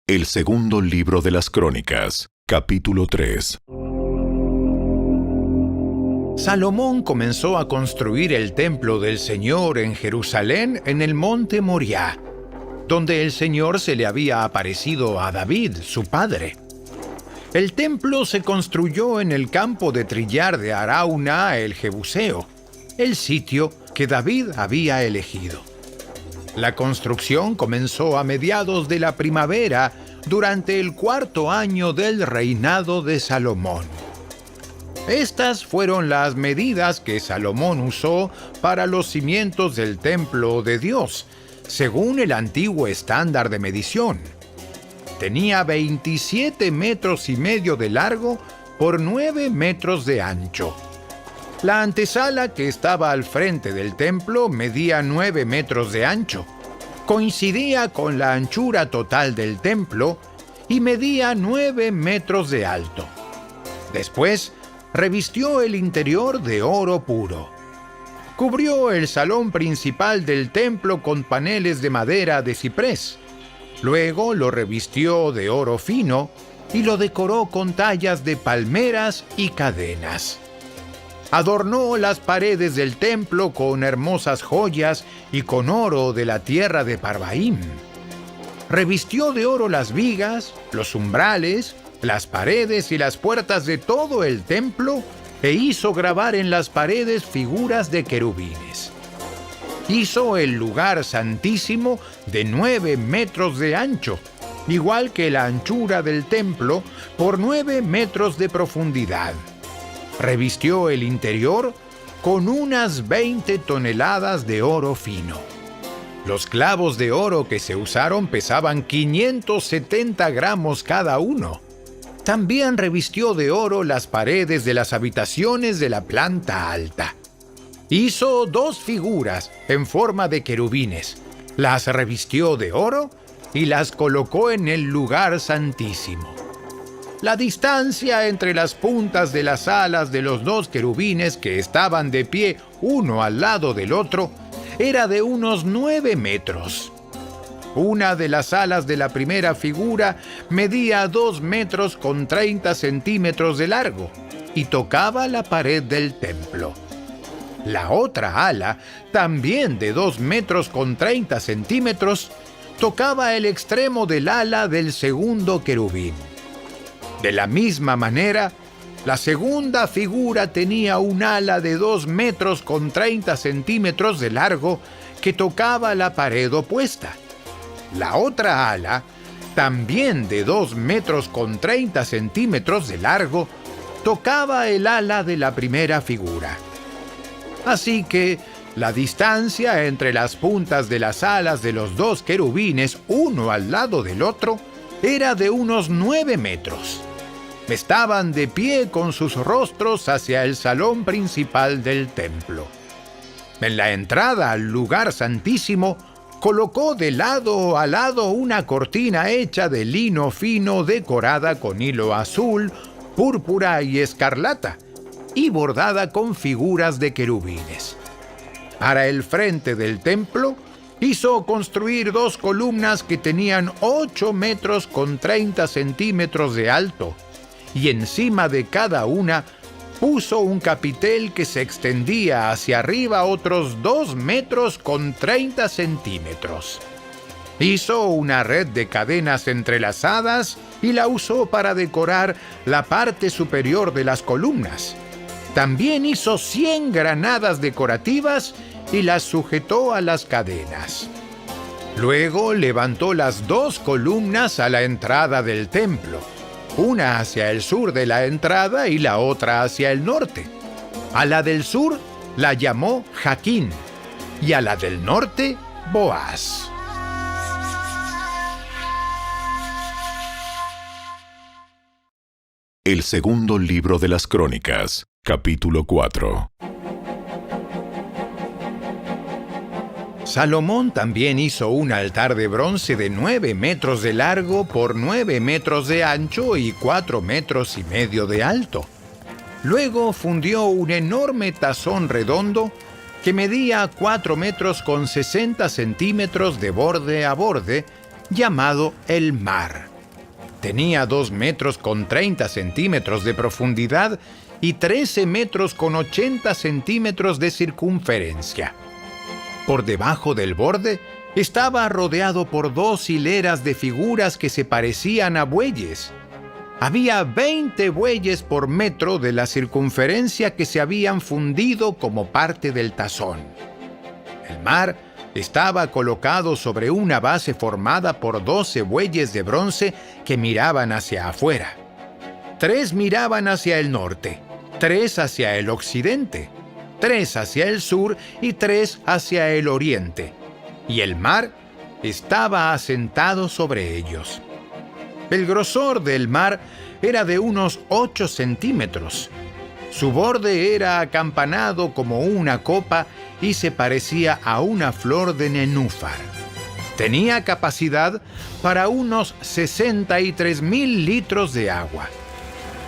El segundo libro de las Crónicas, capítulo 3. Salomón comenzó a construir el templo del Señor en Jerusalén en el monte Moriah, donde el Señor se le había aparecido a David, su padre. El templo se construyó en el campo de trillar de Arauna el Jebuseo, el sitio que David había elegido. La construcción comenzó a mediados de la primavera durante el 4º año del reinado de Salomón. Estas fueron las medidas que Salomón usó para los cimientos del templo de Dios, según el antiguo estándar de medición. Tenía 27,5 metros de largo por 9 metros de ancho. La antesala que estaba al frente del templo medía 9 metros de ancho. Coincidía con la anchura total del templo y medía 9 metros de alto. Después, revistió el interior de oro puro. Cubrió el salón principal del templo con paneles de madera de ciprés. Luego lo revistió de oro fino y lo decoró con tallas de palmeras y cadenas. Adornó las paredes del templo con hermosas joyas y con oro de la tierra de Parvaim. Revistió de oro las vigas, los umbrales, las paredes y las puertas de todo el templo e hizo grabar en las paredes figuras de querubines. Hizo el lugar santísimo de 9 metros de ancho, igual que la anchura del templo, por 9 metros de profundidad. Revistió el interior con unas 20 toneladas de oro fino. Los clavos de oro que se usaron pesaban 570 gramos cada uno. También revistió de oro las paredes de las habitaciones de la planta alta. Hizo 2 figuras en forma de querubines, las revistió de oro y las colocó en el lugar santísimo. La distancia entre las puntas de las alas de los 2 querubines que estaban de pie uno al lado del otro era de unos 9 metros. Una de las alas de la primera figura medía 2 metros con 30 centímetros de largo y tocaba la pared del templo. La otra ala, también de 2 metros con 30 centímetros, tocaba el extremo del ala del segundo querubín. De la misma manera, la segunda figura tenía un ala de 2 metros con 30 centímetros de largo que tocaba la pared opuesta. La otra ala, también de 2 metros con 30 centímetros de largo, tocaba el ala de la primera figura. Así que la distancia entre las puntas de las alas de los 2 querubines, uno al lado del otro, era de unos 9 metros. Estaban de pie con sus rostros hacia el salón principal del templo. En la entrada al lugar santísimo, colocó de lado a lado una cortina hecha de lino fino decorada con hilo azul, púrpura y escarlata, y bordada con figuras de querubines. Para el frente del templo, hizo construir 2 columnas que tenían 8 metros con 30 centímetros de alto, y encima de cada una puso un capitel que se extendía hacia arriba otros 2 metros con 30 centímetros. Hizo una red de cadenas entrelazadas y la usó para decorar la parte superior de las columnas. También hizo 100 granadas decorativas y las sujetó a las cadenas. Luego levantó las 2 columnas a la entrada del templo, una hacia el sur de la entrada y la otra hacia el norte. A la del sur la llamó Jaquín y a la del norte Boaz. El segundo libro de las Crónicas, capítulo 4. Salomón también hizo un altar de bronce de 9 metros de largo por 9 metros de ancho y 4,5 metros de alto. Luego fundió un enorme tazón redondo que medía 4 metros con 60 centímetros de borde a borde, llamado el mar. Tenía 2 metros con 30 centímetros de profundidad y 13 metros con 80 centímetros de circunferencia. Por debajo del borde estaba rodeado por 2 hileras de figuras que se parecían a bueyes. Había 20 bueyes por metro de la circunferencia que se habían fundido como parte del tazón. El mar estaba colocado sobre una base formada por 12 bueyes de bronce que miraban hacia afuera. 3 miraban hacia el norte, 3 hacia el occidente, 3 hacia el sur y 3 hacia el oriente. Y el mar estaba asentado sobre ellos. El grosor del mar era de unos 8 centímetros. Su borde era acampanado como una copa y se parecía a una flor de nenúfar. Tenía capacidad para unos 63,000 litros de agua.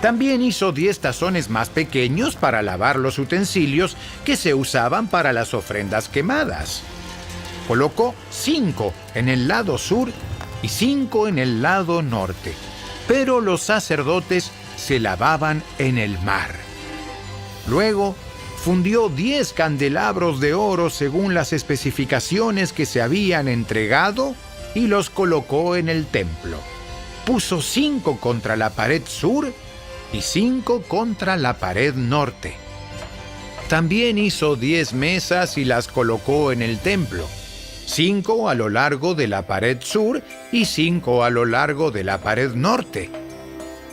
También hizo 10 tazones más pequeños para lavar los utensilios que se usaban para las ofrendas quemadas. Colocó 5 en el lado sur y 5 en el lado norte, pero los sacerdotes se lavaban en el mar. Luego, fundió 10 candelabros de oro según las especificaciones que se habían entregado y los colocó en el templo. Puso 5 contra la pared sur y 5 contra la pared norte. También hizo 10 mesas y las colocó en el templo, 5 a lo largo de la pared sur y 5 a lo largo de la pared norte.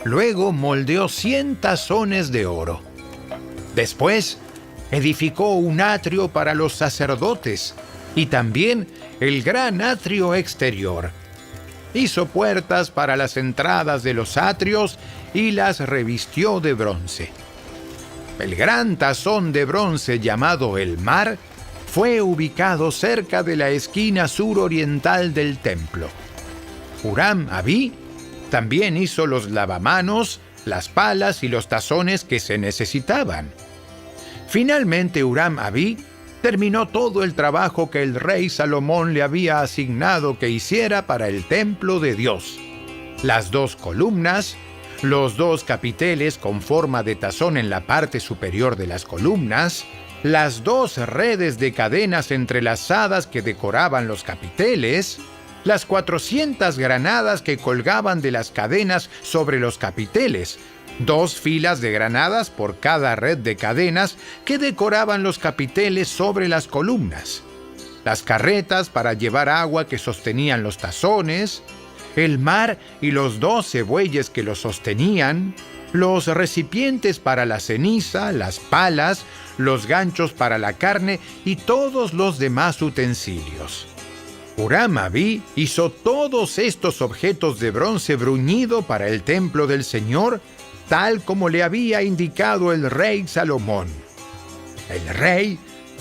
Luego moldeó 100 tazones de oro. Después, edificó un atrio para los sacerdotes y también el gran atrio exterior. Hizo puertas para las entradas de los atrios y las revistió de bronce. El gran tazón de bronce llamado el mar fue ubicado cerca de la esquina suroriental del templo. Huram-Abí también hizo los lavamanos, las palas y los tazones que se necesitaban. Finalmente, Huram-Abí terminó todo el trabajo que el rey Salomón le había asignado que hiciera para el templo de Dios. Las 2 columnas, los 2 capiteles con forma de tazón en la parte superior de las columnas, las 2 redes de cadenas entrelazadas que decoraban los capiteles, las 400 granadas que colgaban de las cadenas sobre los capiteles, 2 filas de granadas por cada red de cadenas que decoraban los capiteles sobre las columnas, las carretas para llevar agua que sostenían los tazones, el mar y los 12 bueyes que los sostenían, los recipientes para la ceniza, las palas, los ganchos para la carne y todos los demás utensilios. Huram-Abí hizo todos estos objetos de bronce bruñido para el templo del Señor, tal como le había indicado el rey Salomón. El rey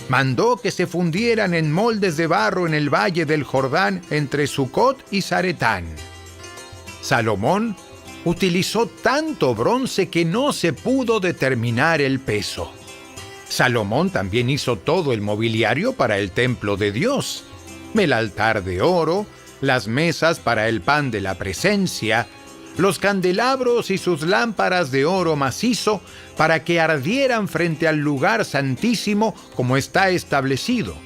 mandó que se fundieran en moldes de barro en el valle del Jordán entre Sucot y Zaretán. Salomón utilizó tanto bronce que no se pudo determinar el peso. Salomón también hizo todo el mobiliario para el templo de Dios: el altar de oro, las mesas para el pan de la presencia, los candelabros y sus lámparas de oro macizo para que ardieran frente al lugar santísimo como está establecido,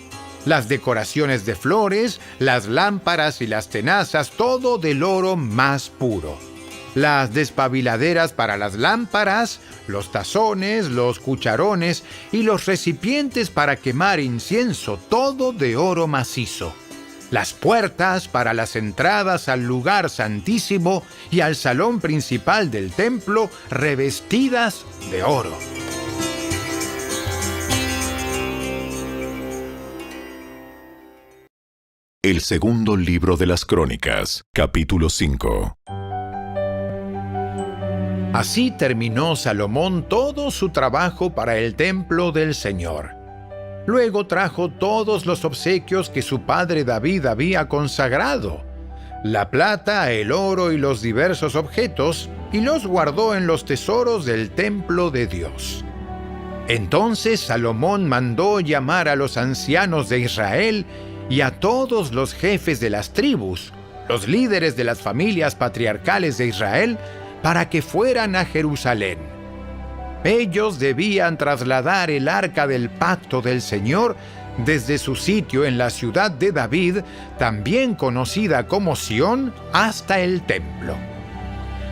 las decoraciones de flores, las lámparas y las tenazas, todo del oro más puro, las despabiladeras para las lámparas, los tazones, los cucharones y los recipientes para quemar incienso, todo de oro macizo, las puertas para las entradas al lugar santísimo y al salón principal del templo revestidas de oro. El segundo libro de las Crónicas, capítulo 5. Así terminó Salomón todo su trabajo para el templo del Señor. Luego trajo todos los obsequios que su padre David había consagrado, la plata, el oro y los diversos objetos, y los guardó en los tesoros del templo de Dios. Entonces Salomón mandó llamar a los ancianos de Israel y a todos los jefes de las tribus, los líderes de las familias patriarcales de Israel, para que fueran a Jerusalén. Ellos debían trasladar el arca del pacto del Señor desde su sitio en la ciudad de David, también conocida como Sión, hasta el templo.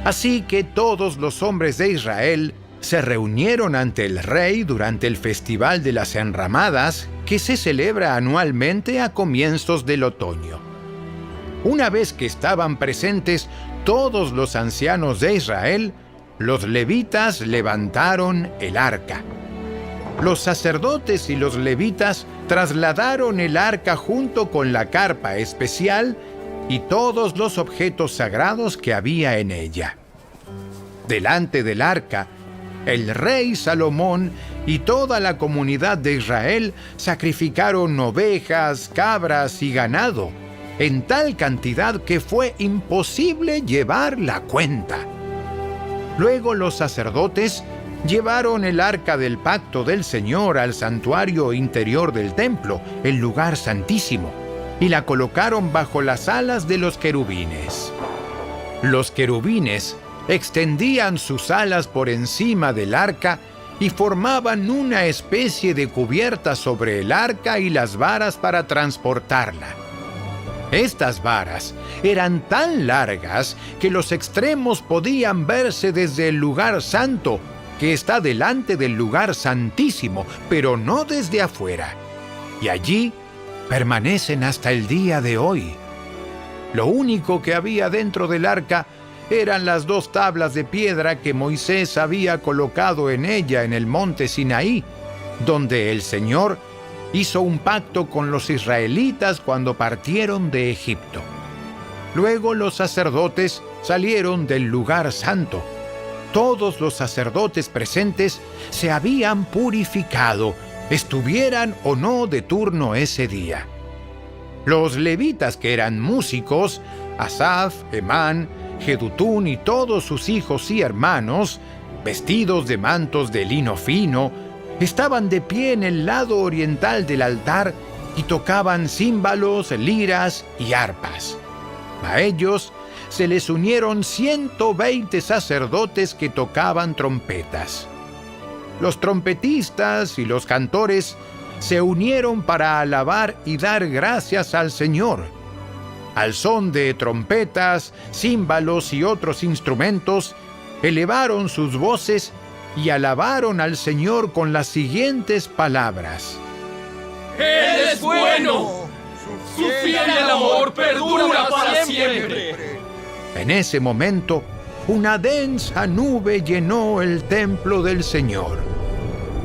Así que todos los hombres de Israel se reunieron ante el rey durante el Festival de las Enramadas, que se celebra anualmente a comienzos del otoño. Una vez que estaban presentes todos los ancianos de Israel, los levitas levantaron el arca. Los sacerdotes y los levitas trasladaron el arca junto con la carpa especial y todos los objetos sagrados que había en ella. Delante del arca, el rey Salomón y toda la comunidad de Israel sacrificaron ovejas, cabras y ganado, en tal cantidad que fue imposible llevar la cuenta. Luego los sacerdotes llevaron el arca del pacto del Señor al santuario interior del templo, el lugar santísimo, y la colocaron bajo las alas de los querubines. Los querubines extendían sus alas por encima del arca y formaban una especie de cubierta sobre el arca y las varas para transportarla. Estas varas eran tan largas que los extremos podían verse desde el lugar santo, que está delante del lugar santísimo, pero no desde afuera. Y allí permanecen hasta el día de hoy. Lo único que había dentro del arca eran las 2 tablas de piedra que Moisés había colocado en ella en el monte Sinaí, donde el Señor hizo un pacto con los israelitas cuando partieron de Egipto. Luego los sacerdotes salieron del lugar santo. Todos los sacerdotes presentes se habían purificado, estuvieran o no de turno ese día. Los levitas, que eran músicos, Asaf, Emán, Jedutún y todos sus hijos y hermanos, vestidos de mantos de lino fino, estaban de pie en el lado oriental del altar y tocaban címbalos, liras y arpas. A ellos se les unieron 120 sacerdotes que tocaban trompetas. Los trompetistas y los cantores se unieron para alabar y dar gracias al Señor. Al son de trompetas, címbalos y otros instrumentos, elevaron sus voces y alabaron al Señor con las siguientes palabras: ¡Él es bueno! ¡Su fiel amor perdura para siempre! En ese momento, una densa nube llenó el templo del Señor.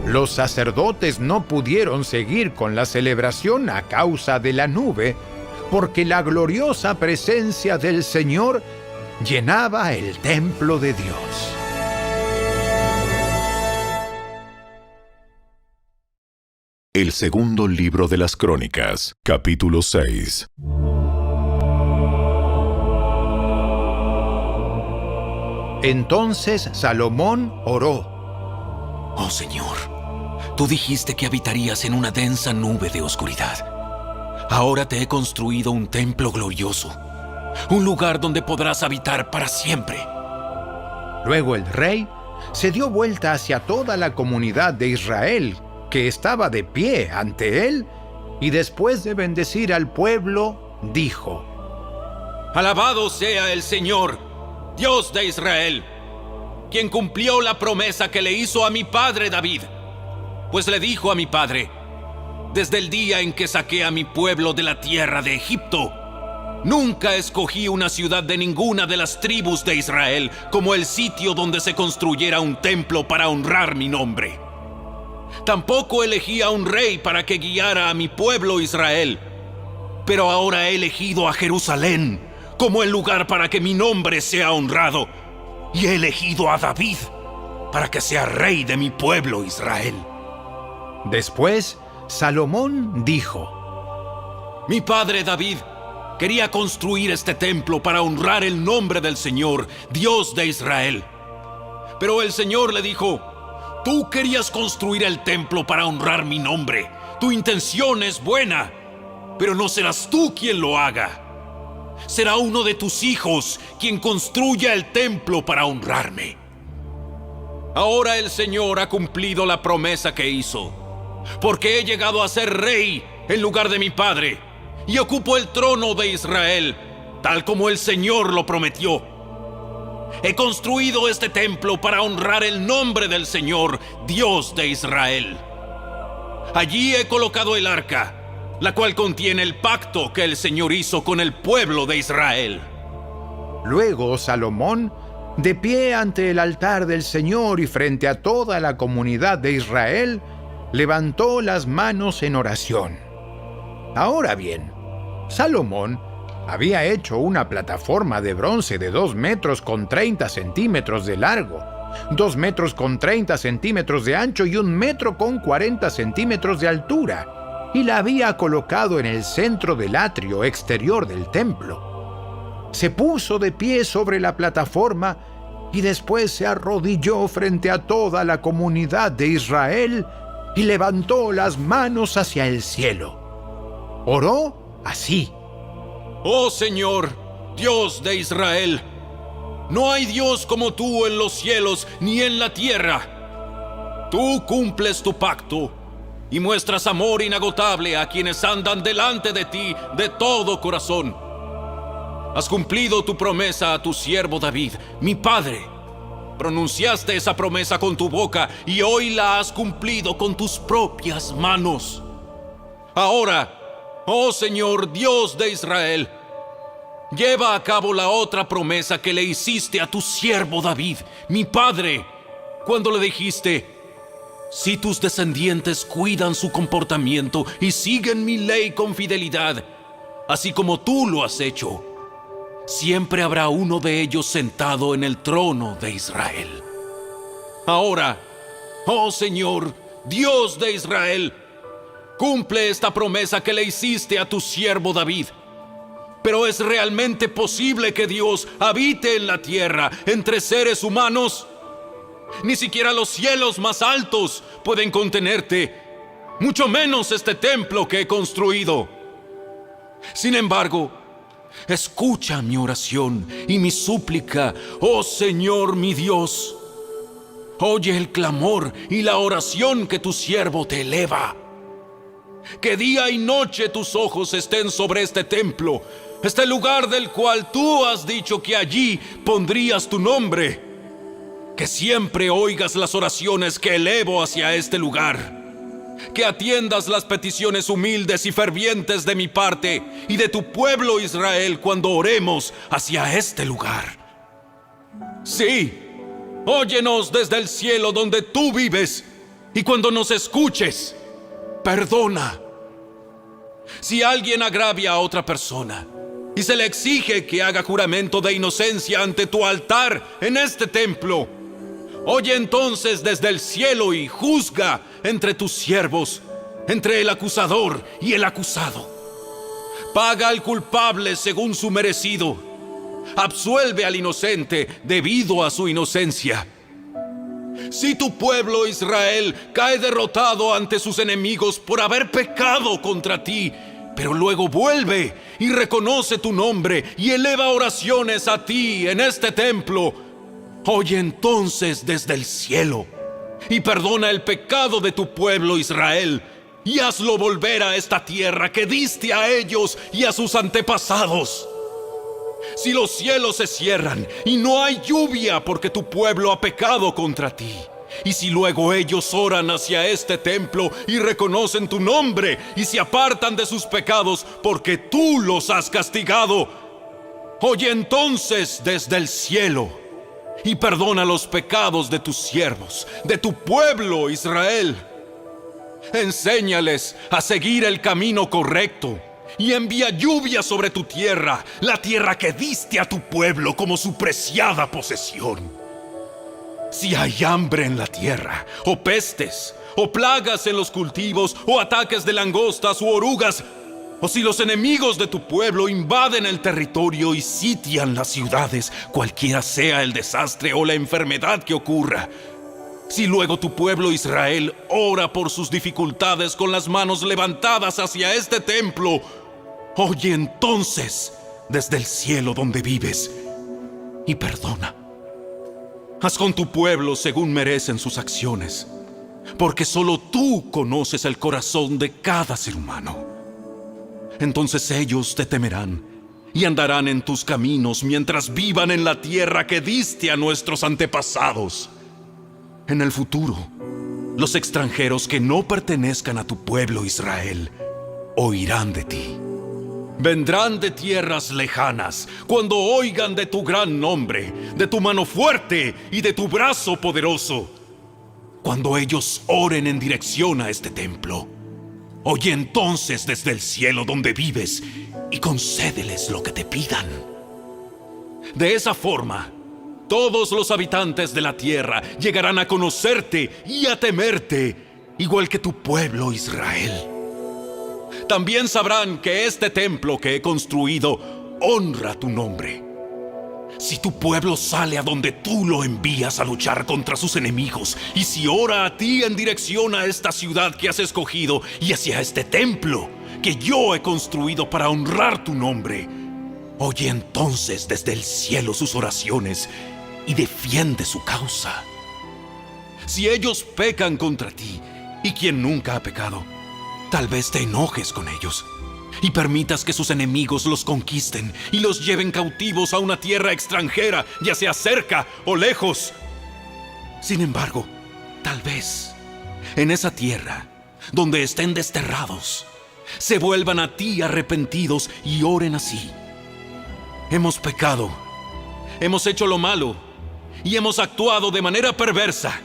Los sacerdotes no pudieron seguir con la celebración a causa de la nube, porque la gloriosa presencia del Señor llenaba el templo de Dios. El segundo libro de las Crónicas, capítulo 6. Entonces Salomón oró: Oh Señor, tú dijiste que habitarías en una densa nube de oscuridad. Ahora te he construido un templo glorioso, un lugar donde podrás habitar para siempre. Luego el rey se dio vuelta hacia toda la comunidad de Israel, que estaba de pie ante él, y después de bendecir al pueblo, dijo: Alabado sea el Señor, Dios de Israel, quien cumplió la promesa que le hizo a mi padre David. Pues le dijo a mi padre: desde el día en que saqué a mi pueblo de la tierra de Egipto, nunca escogí una ciudad de ninguna de las tribus de Israel como el sitio donde se construyera un templo para honrar mi nombre. Tampoco elegí a un rey para que guiara a mi pueblo Israel, pero ahora he elegido a Jerusalén como el lugar para que mi nombre sea honrado, y he elegido a David para que sea rey de mi pueblo Israel. Después, Salomón dijo: Mi padre David quería construir este templo para honrar el nombre del Señor, Dios de Israel. Pero el Señor le dijo: Tú querías construir el templo para honrar mi nombre. Tu intención es buena, pero no serás tú quien lo haga. será uno de tus hijos quien construya el templo para honrarme. Ahora el Señor ha cumplido la promesa que hizo, porque he llegado a ser rey en lugar de mi padre y ocupo el trono de Israel, tal como el Señor lo prometió. He construido este templo para honrar el nombre del Señor, Dios de Israel. Allí he colocado el arca, la cual contiene el pacto que el Señor hizo con el pueblo de Israel. Luego Salomón, de pie ante el altar del Señor y frente a toda la comunidad de Israel, levantó las manos en oración. Ahora bien, Salomón había hecho una plataforma de bronce de 2 metros con 30 centímetros de largo, 2 metros con 30 centímetros de ancho y 1 metro con 40 centímetros de altura, y la había colocado en el centro del atrio exterior del templo. Se puso de pie sobre la plataforma y después se arrodilló frente a toda la comunidad de Israel y levantó las manos hacia el cielo. Oró así: Oh Señor, Dios de Israel, no hay Dios como tú en los cielos ni en la tierra. Tú cumples tu pacto y muestras amor inagotable a quienes andan delante de ti de todo corazón. Has cumplido tu promesa a tu siervo David, mi padre. Pronunciaste esa promesa con tu boca y hoy la has cumplido con tus propias manos. Ahora, oh Señor, Dios de Israel, lleva a cabo la otra promesa que le hiciste a tu siervo David, mi padre, cuando le dijiste: si tus descendientes cuidan su comportamiento y siguen mi ley con fidelidad, así como tú lo has hecho, siempre habrá uno de ellos sentado en el trono de Israel. Ahora, oh Señor, Dios de Israel, cumple esta promesa que le hiciste a tu siervo David. Pero ¿es realmente posible que Dios habite en la tierra entre seres humanos? Ni siquiera los cielos más altos pueden contenerte, mucho menos este templo que he construido. Sin embargo, escucha mi oración y mi súplica, oh Señor mi Dios. Oye el clamor y la oración que tu siervo te eleva. Que día y noche tus ojos estén sobre este templo, este lugar del cual tú has dicho que allí pondrías tu nombre. Que siempre oigas las oraciones que elevo hacia este lugar. Que atiendas las peticiones humildes y fervientes de mi parte y de tu pueblo Israel cuando oremos hacia este lugar. Sí, óyenos desde el cielo donde tú vives, y cuando nos escuches, perdona. Si alguien agravia a otra persona y se le exige que haga juramento de inocencia ante tu altar en este templo, oye entonces desde el cielo y juzga entre tus siervos, entre el acusador y el acusado. Paga al culpable según su merecido. Absuelve al inocente debido a su inocencia. Si tu pueblo Israel cae derrotado ante sus enemigos por haber pecado contra ti, pero luego vuelve y reconoce tu nombre y eleva oraciones a ti en este templo, oye entonces desde el cielo y perdona el pecado de tu pueblo Israel y hazlo volver a esta tierra que diste a ellos y a sus antepasados. Si los cielos se cierran y no hay lluvia porque tu pueblo ha pecado contra ti, y si luego ellos oran hacia este templo y reconocen tu nombre y se apartan de sus pecados porque tú los has castigado, oye entonces desde el cielo y perdona los pecados de tus siervos, de tu pueblo Israel. Enséñales a seguir el camino correcto y envía lluvia sobre tu tierra, la tierra que diste a tu pueblo como su preciada posesión. Si hay hambre en la tierra, o pestes, o plagas en los cultivos, o ataques de langostas u orugas, o si los enemigos de tu pueblo invaden el territorio y sitian las ciudades, cualquiera sea el desastre o la enfermedad que ocurra, si luego tu pueblo Israel ora por sus dificultades con las manos levantadas hacia este templo, oye entonces desde el cielo donde vives y perdona. Haz con tu pueblo según merecen sus acciones, porque solo tú conoces el corazón de cada ser humano. Entonces ellos te temerán y andarán en tus caminos mientras vivan en la tierra que diste a nuestros antepasados. En el futuro, los extranjeros que no pertenezcan a tu pueblo Israel oirán de ti. Vendrán de tierras lejanas cuando oigan de tu gran nombre, de tu mano fuerte y de tu brazo poderoso. Cuando ellos oren en dirección a este templo, oye entonces desde el cielo donde vives y concédeles lo que te pidan. De esa forma, todos los habitantes de la tierra llegarán a conocerte y a temerte, igual que tu pueblo Israel. También sabrán que este templo que he construido honra tu nombre. Si tu pueblo sale a donde tú lo envías a luchar contra sus enemigos, y si ora a ti en dirección a esta ciudad que has escogido y hacia este templo que yo he construido para honrar tu nombre, oye entonces desde el cielo sus oraciones y defiende su causa. Si ellos pecan contra ti, y quien nunca ha pecado, tal vez te enojes con ellos y permitas que sus enemigos los conquisten y los lleven cautivos a una tierra extranjera, ya sea cerca o lejos. Sin embargo, tal vez en esa tierra, donde estén desterrados, se vuelvan a ti arrepentidos y oren así: hemos pecado, hemos hecho lo malo y hemos actuado de manera perversa.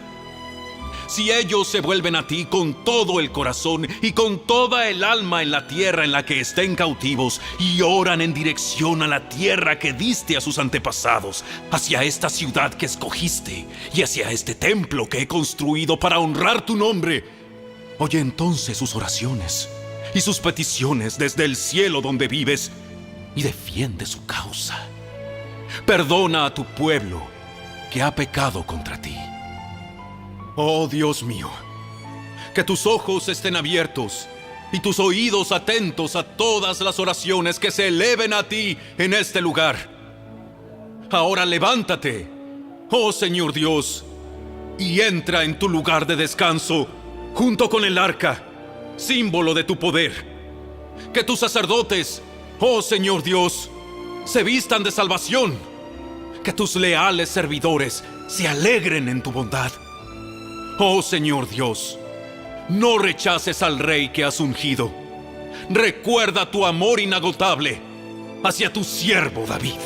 Si ellos se vuelven a ti con todo el corazón y con toda el alma en la tierra en la que estén cautivos y oran en dirección a la tierra que diste a sus antepasados, hacia esta ciudad que escogiste y hacia este templo que he construido para honrar tu nombre, oye entonces sus oraciones y sus peticiones desde el cielo donde vives y defiende su causa. Perdona a tu pueblo que ha pecado contra ti. Oh Dios mío, que tus ojos estén abiertos y tus oídos atentos a todas las oraciones que se eleven a ti en este lugar. Ahora levántate, oh Señor Dios, y entra en tu lugar de descanso junto con el arca, símbolo de tu poder. Que tus sacerdotes, oh Señor Dios, se vistan de salvación. Que tus leales servidores se alegren en tu bondad. Oh Señor Dios, no rechaces al rey que has ungido. Recuerda tu amor inagotable hacia tu siervo David.